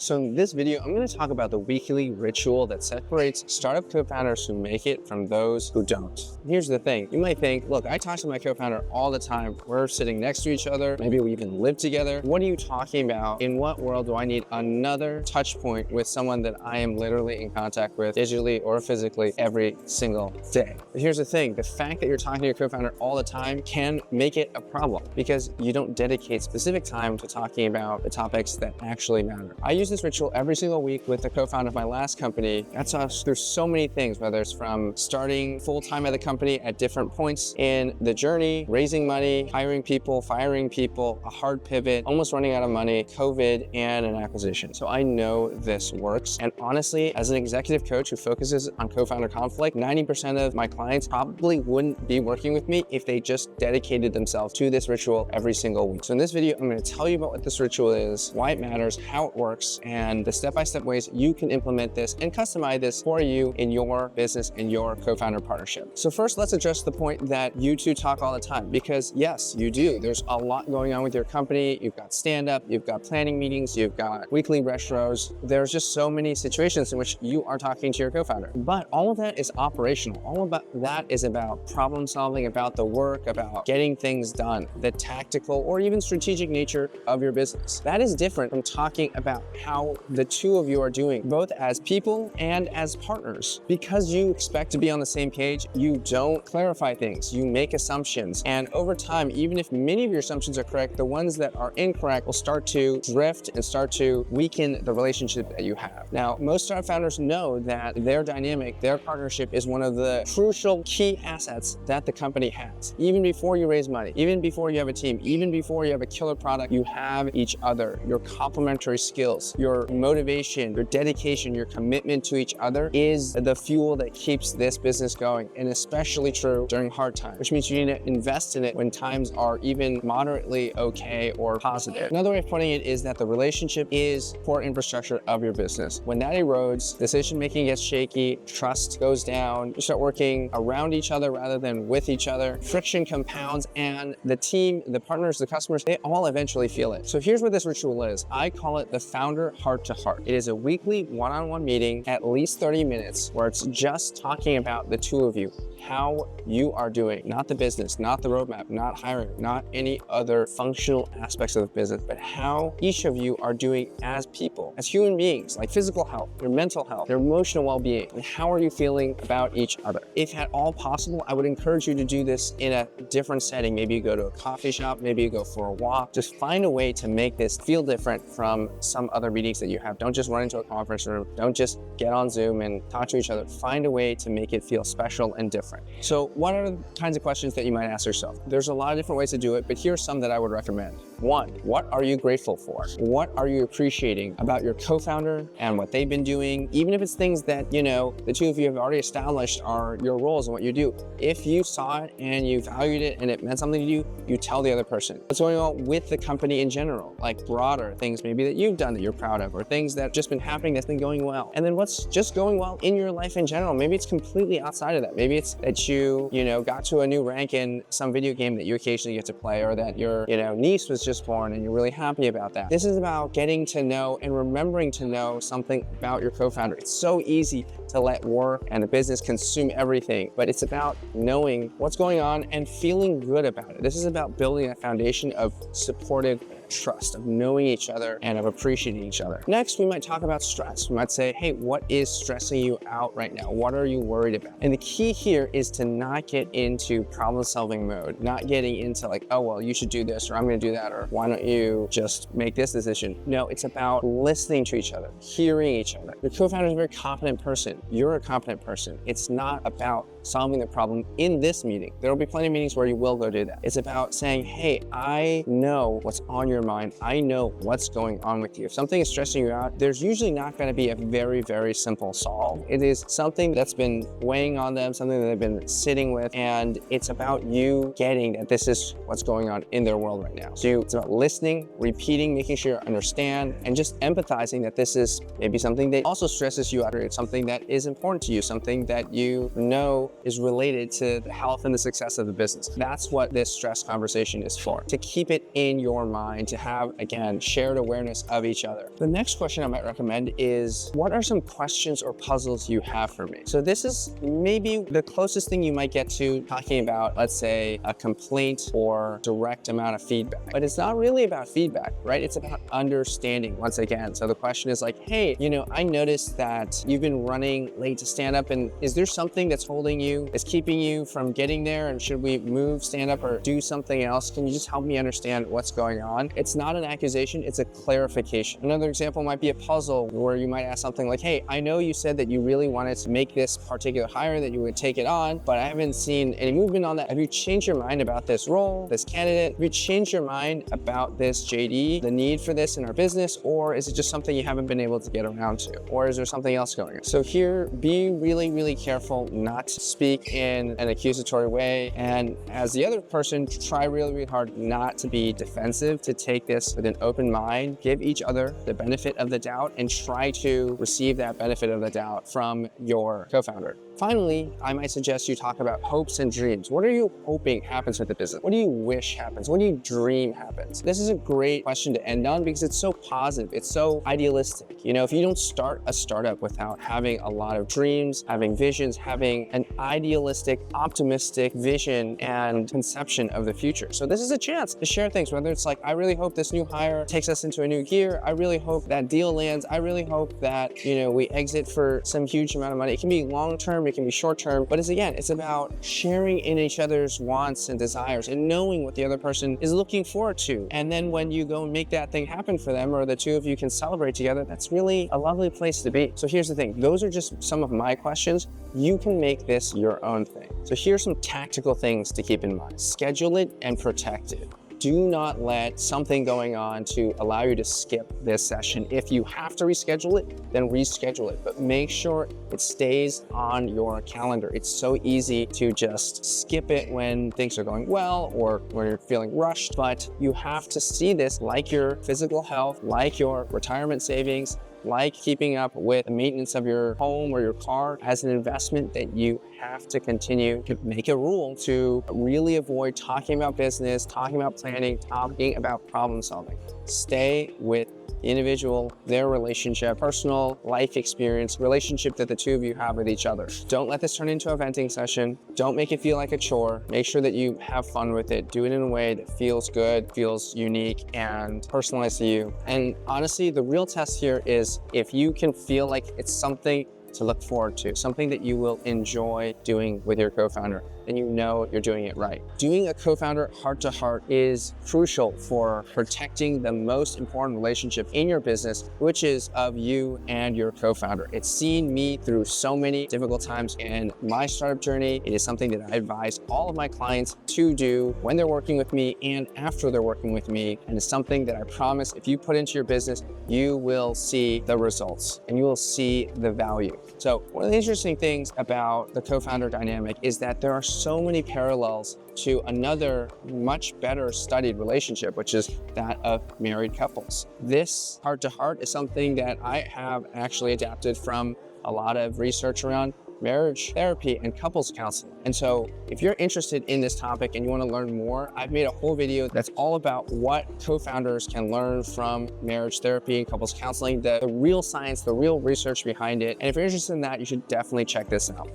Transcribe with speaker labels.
Speaker 1: So in this video, I'm going to talk about the weekly ritual that separates startup co-founders who make it from those who don't. Here's the thing. You might think, look, I talk to my co-founder all the time. We're sitting next to each other. Maybe we even live together. What are you talking about? In what world do I need another touch point with someone that I am literally in contact with digitally or physically every single day? But here's the thing. The fact that you're talking to your co-founder all the time can make it a problem because you don't dedicate specific time to talking about the topics that actually matter. I use this ritual every single week with the co-founder of my last company. That's us through so many things, whether it's from starting full-time at the company at different points in the journey, raising money, hiring people, firing people, a hard pivot, almost running out of money, COVID, and an acquisition. So I know this works. And honestly, as an executive coach who focuses on co-founder conflict, 90% of my clients probably wouldn't be working with me if they just dedicated themselves to this ritual every single week. So in this video, I'm going to tell you about what this ritual is, why it matters, how it works, and the step-by-step ways you can implement this and customize this for you in your business and your co-founder partnership. So first, let's address the point that you two talk all the time, because yes, you do. There's a lot going on with your company. You've got stand-up, you've got planning meetings, you've got weekly retros. There's just so many situations in which you are talking to your co-founder. But all of that is operational. All of that is about problem solving, about the work, about getting things done, the tactical or even strategic nature of your business. That is different from talking about how the two of you are doing, both as people and as partners. Because you expect to be on the same page, you don't clarify things, you make assumptions. And over time, even if many of your assumptions are correct, the ones that are incorrect will start to drift and start to weaken the relationship that you have. Now, most startup founders know that their dynamic, their partnership is one of the crucial key assets that the company has. Even before you raise money, even before you have a team, even before you have a killer product, you have each other. Your complementary skills, your motivation, your dedication, your commitment to each other is the fuel that keeps this business going, and especially true during hard times, which means you need to invest in it when times are even moderately okay or positive. Another way of putting it is that the relationship is core infrastructure of your business. When that erodes, decision-making gets shaky, trust goes down, you start working around each other rather than with each other, friction compounds, and the team, the partners, the customers, they all eventually feel it. So here's what this ritual is. I call it the founder heart-to-heart. It is a weekly one-on-one meeting, at least 30 minutes, where it's just talking about the two of you, how you are doing, not the business, not the roadmap, not hiring, not any other functional aspects of the business, but how each of you are doing as people, as human beings, like physical health, your mental health, your emotional well-being, and how are you feeling about each other. If at all possible, I would encourage you to do this in a different setting. Maybe you go to a coffee shop, maybe you go for a walk. Just find a way to make this feel different from some other meetings that you have. Don't just run into a conference room. Don't just get on Zoom and talk to each other. Find a way to make it feel special and different. So what are the kinds of questions that you might ask yourself? There's a lot of different ways to do it, but here's some that I would recommend. One, what are you grateful for? What are you appreciating about your co-founder and what they've been doing? Even if it's things that, you know, the two of you have already established are your roles and what you do. If you saw it and you valued it and it meant something to you, you tell the other person. What's going on with the company in general, like broader things maybe that you've done that you're proud of, or things that have just been happening that's been going well. And then what's just going well in your life in general. Maybe it's completely outside of that. Maybe it's that you got to a new rank in some video game that you occasionally get to play, or that your, niece was just born and you're really happy about that. This is about getting to know and remembering to know something about your co-founder. It's so easy to let work and the business consume everything, but it's about knowing what's going on and feeling good about it. This is about building a foundation of supportive trust, of knowing each other and of appreciating each other. Next, we might talk about stress. We might say, hey, what is stressing you out right now? What are you worried about? And the key here is to not get into problem-solving mode, not getting into like, oh, well, you should do this, or I'm going to do that, or why don't you just make this decision? No, it's about listening to each other, hearing each other. Your co-founder is a very competent person. You're a competent person. It's not about solving the problem in this meeting. There will be plenty of meetings where you will go do that. It's about saying, hey, I know what's on your mind. I know what's going on with you. If something is stressing you out, there's usually not going to be a very, very simple solve. It is something that's been weighing on them, something that they've been sitting with, and it's about you getting that this is what's going on in their world right now. So it's about listening, repeating, making sure you understand, and just empathizing that this is maybe something that also stresses you out, or it's something that is important to you, something that you know is related to the health and the success of the business. That's what this stress conversation is for, to keep it in your mind, to have, again, shared awareness of each other. The next question I might recommend is, what are some questions or puzzles you have for me? So this is maybe the closest thing you might get to talking about, let's say, a complaint or direct amount of feedback. But it's not really about feedback, right? It's about understanding once again. So the question is like, hey, I noticed that you've been running late to stand up, and is there something that's holding you, that's keeping you from getting there? And should we move stand up or do something else? Can you just help me understand what's going on? It's not an accusation, it's a clarification. Another example might be a puzzle where you might ask something like, hey, I know you said that you really wanted to make this particular hire, that you would take it on, but I haven't seen any movement on that. Have you changed your mind about this role, this candidate? Have you changed your mind about this JD, the need for this in our business? Or is it just something you haven't been able to get around to? Or is there something else going on? So here, be really, really careful not to speak in an accusatory way. And as the other person, try really, really hard not to be defensive, to take this with an open mind, give each other the benefit of the doubt, and try to receive that benefit of the doubt from your co-founder. Finally, I might suggest you talk about hopes and dreams. What are you hoping happens with the business? What do you wish happens? What do you dream happens? This is a great question to end on because it's so positive. It's so idealistic. If you don't start a startup without having a lot of dreams, having visions, having an idealistic, optimistic vision and conception of the future. So this is a chance to share things, whether it's like, I really hope this new hire takes us into a new gear. I really hope that deal lands. I really hope that, we exit for some huge amount of money. It can be long-term, it can be short-term, but it's about sharing in each other's wants and desires and knowing what the other person is looking forward to. And then when you go and make that thing happen for them, or the two of you can celebrate together, that's really a lovely place to be. So here's the thing. Those are just some of my questions. You can make this your own thing. So here's some tactical things to keep in mind. Schedule it and protect it. Do not let something going on to allow you to skip this session. If you have to reschedule it, then reschedule it, but make sure it stays on your calendar. It's so easy to just skip it when things are going well or when you're feeling rushed, but you have to see this like your physical health, like your retirement savings, like keeping up with the maintenance of your home or your car as an investment that you have to continue to make a rule to really avoid talking about business, talking about planning, talking about problem solving. Stay with the individual, their relationship, personal life experience, relationship that the two of you have with each other. Don't let this turn into a venting session. Don't make it feel like a chore. Make sure that you have fun with it. Do it in a way that feels good, feels unique, and personalized to you. And honestly, the real test here is if you can feel like it's something to look forward to, something that you will enjoy doing with your co-founder, then you know you're doing it right. Doing a co-founder heart-to-heart is crucial for protecting the most important relationship in your business, which is of you and your co-founder. It's seen me through so many difficult times in my startup journey. It is something that I advise all of my clients to do when they're working with me and after they're working with me. And it's something that I promise if you put into your business, you will see the results and you will see the value. So one of the interesting things about the co-founder dynamic is that there are so many parallels to another much better studied relationship, which is that of married couples. This heart-to-heart is something that I have actually adapted from a lot of research around marriage therapy and couples counseling. And so if you're interested in this topic and you want to learn more, I've made a whole video that's all about what co-founders can learn from marriage therapy and couples counseling, the real science, the real research behind it. And if you're interested in that, you should definitely check this out.